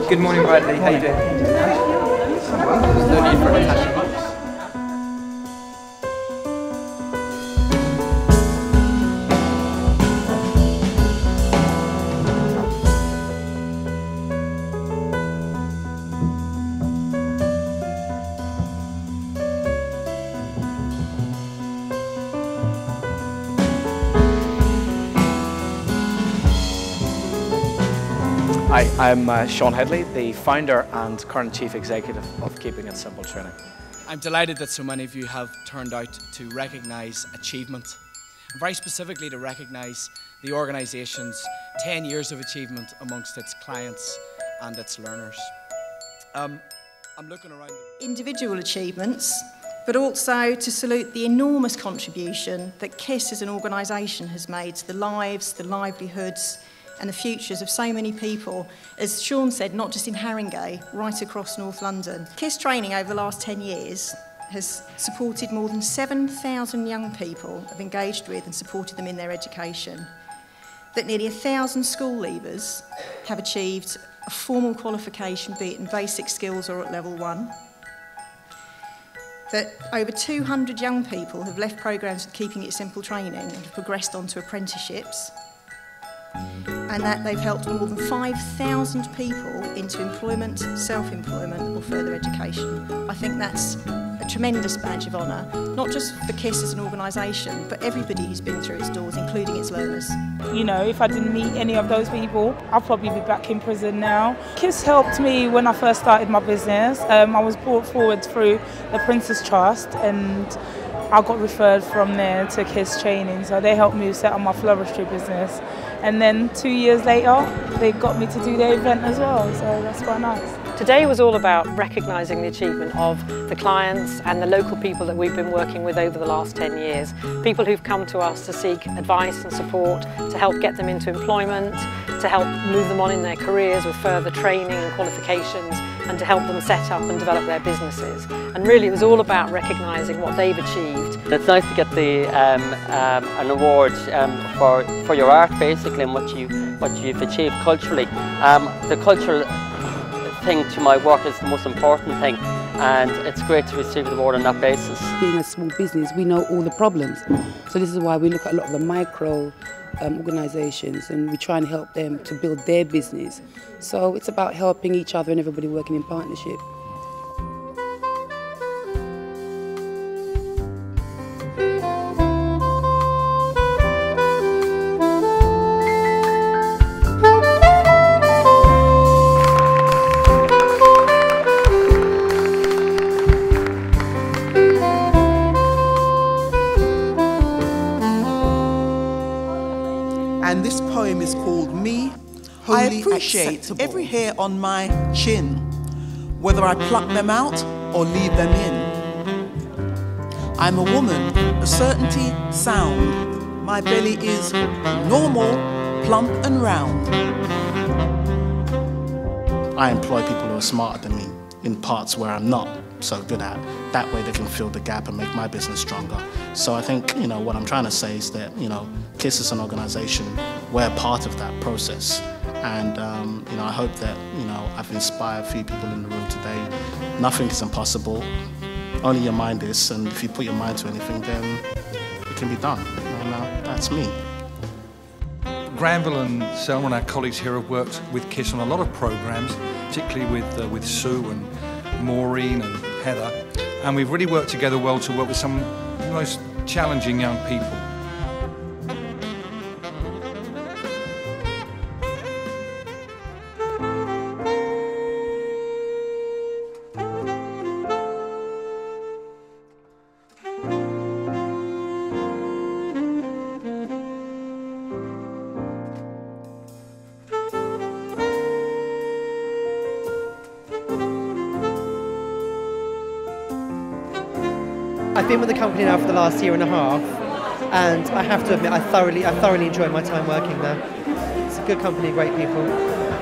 Good morning, Bradley. How you doing? There's no need for an attachment. Hi, I'm Sean Headley, the founder and current Chief Executive of Keeping It Simple Training. I'm delighted that so many of you have turned out to recognise achievement, and very specifically to recognise the organisation's 10 years of achievement amongst its clients and its learners. I'm looking around. Individual achievements, but also to salute the enormous contribution that KIST as an organisation has made to the lives, the livelihoods and the futures of so many people, as Sean said, not just in Haringey, right across North London. KIST training over the last 10 years has supported more than 7,000 young people, have engaged with and supported them in their education. That nearly 1,000 school leavers have achieved a formal qualification, be it in basic skills or at level 1. That over 200 young people have left programmes with Keeping It Simple training and have progressed on to apprenticeships. And that they've helped more than 5,000 people into employment, self-employment or further education. I think that's a tremendous badge of honour, not just for KIST as an organisation, but everybody who's been through its doors, including its learners. You know, if I didn't meet any of those people, I'll probably be back in prison now. KIST helped me when I first started my business. I was brought forward through the Prince's Trust and I got referred from there to KIST training, so they helped me set up my floristry business. And then 2 years later, they got me to do their event as well, so that's quite nice. Today was all about recognising the achievement of the clients and the local people that we've been working with over the last 10 years. People who've come to us to seek advice and support, to help get them into employment, to help move them on in their careers with further training and qualifications, and to help them set up and develop their businesses. And really it was all about recognising what they've achieved. It's nice to get an award for your art basically and what you've achieved culturally. The cultural thing to my work is the most important thing, and it's great to receive the award on that basis. Being a small business, we know all the problems, so this is why we look at a lot of the micro organisations and we try and help them to build their business. So it's about helping each other and everybody working in partnership. And this poem is called Me, Wholly I appreciate Acceptable. every hair on my chin, whether I pluck them out or leave them in. I'm a woman, a certainty, sound. My belly is normal, plump and round. I employ people who are smarter than me in parts where I'm not so good at. That way they can fill the gap and make my business stronger. So I think, what I'm trying to say is that, KIST is an organisation, we're part of that process. And, I hope that, I've inspired a few people in the room today. Nothing is impossible, only your mind is, and if you put your mind to anything, then it can be done. And that's me. Granville and Selma and our colleagues here have worked with KIST on a lot of programmes, particularly with Sue and Maureen and Heather, and we've really worked together well to work with some of the most challenging young people. I've been with the company now for the last year and a half, and I have to admit I thoroughly enjoyed my time working there. It's a good company, great people.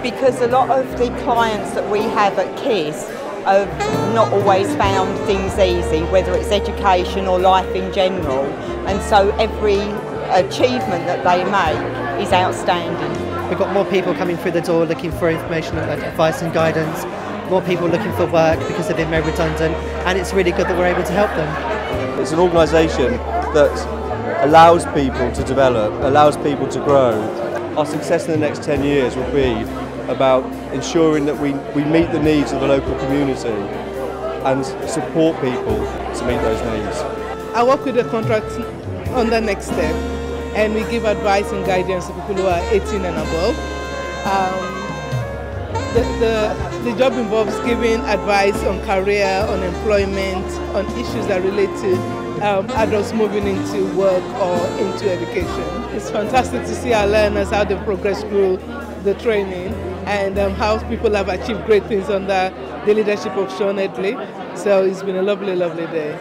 Because a lot of the clients that we have at KIST have not always found things easy, whether it's education or life in general, and so every achievement that they make is outstanding. We've got more people coming through the door looking for information, advice and guidance, more people looking for work because they've been made redundant, and it's really good that we're able to help them. It's an organisation that allows people to develop, allows people to grow. Our success in the next 10 years will be about ensuring that we meet the needs of the local community and support people to meet those needs. I work with the contract on the next step, and we give advice and guidance to people who are 18 and above. The job involves giving advice on career, on employment, on issues that relate to adults moving into work or into education. It's fantastic to see our learners, how they've progressed through the training, and how people have achieved great things under the leadership of Sean Headley. So it's been a lovely, lovely day.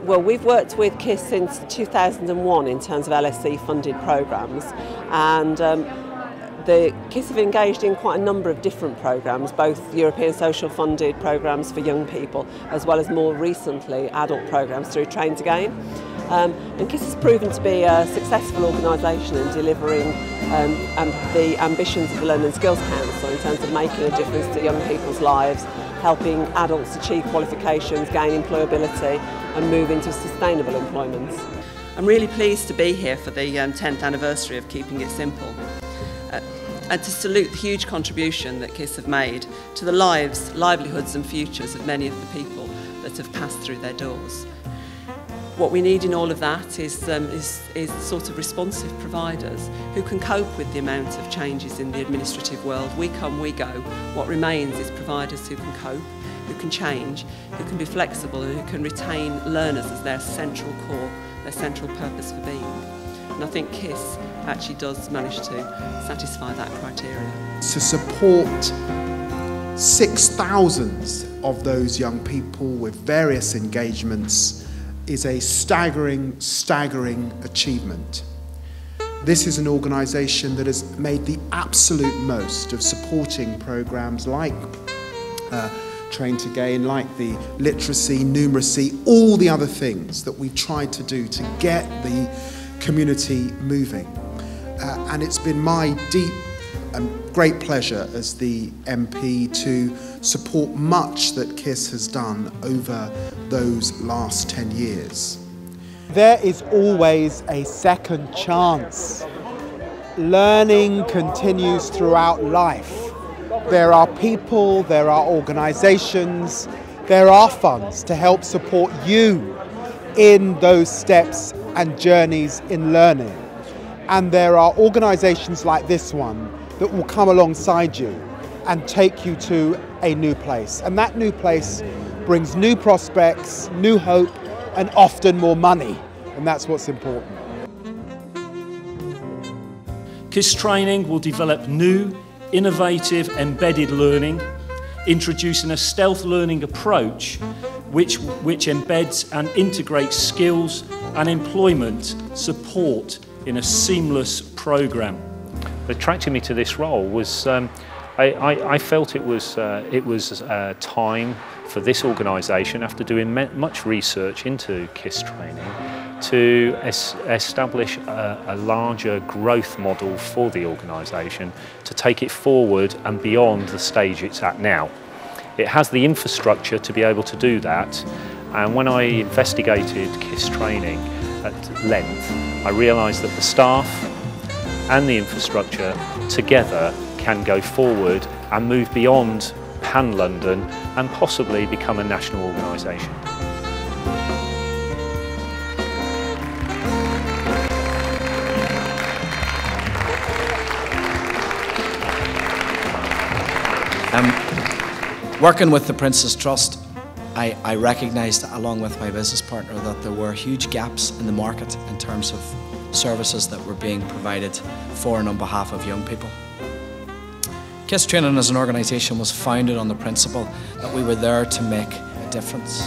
Well, we've worked with KIST since 2001 in terms of LSE funded programmes, and the KIST have engaged in quite a number of different programmes, both European social funded programmes for young people, as well as more recently adult programmes through Train to Gain. And KIST has proven to be a successful organisation in delivering the ambitions of the Learning and Skills Council in terms of making a difference to young people's lives, helping adults achieve qualifications, gain employability and move into sustainable employment. I'm really pleased to be here for the 10th anniversary of Keeping It Simple. And to salute the huge contribution that KIST have made to the lives, livelihoods and futures of many of the people that have passed through their doors. What we need in all of that is sort of responsive providers who can cope with the amount of changes in the administrative world. We come, we go. What remains is providers who can cope, who can change, who can be flexible and who can retain learners as their central core, their central purpose for being. And I think KIST actually does manage to satisfy that criteria. To support 6,000 of those young people with various engagements is a staggering achievement. This is an organisation that has made the absolute most of supporting programmes like Train to Gain, like the literacy, numeracy, all the other things that we've tried to do to get the community moving. And it's been my deep and great pleasure as the MP to support much that KIST has done over those last 10 years. There is always a second chance. Learning continues throughout life. There are people, there are organisations, there are funds to help support you in those steps and journeys in learning. And there are organisations like this one that will come alongside you and take you to a new place. And that new place brings new prospects, new hope, and often more money. And that's what's important. KIST training will develop new, innovative, embedded learning, introducing a stealth learning approach which embeds and integrates skills and employment support in a seamless programme. What attracted me to this role was I felt it was time for this organisation, after doing much research into KIST training, to establish a larger growth model for the organisation to take it forward and beyond the stage it's at now. It has the infrastructure to be able to do that, and when I investigated KIST training at length, I realised that the staff and the infrastructure together can go forward and move beyond pan-London and possibly become a national organisation. Working with the Prince's Trust, I recognised, along with my business partner, that there were huge gaps in the market in terms of services that were being provided for and on behalf of young people. KIST Training as an organisation was founded on the principle that we were there to make a difference.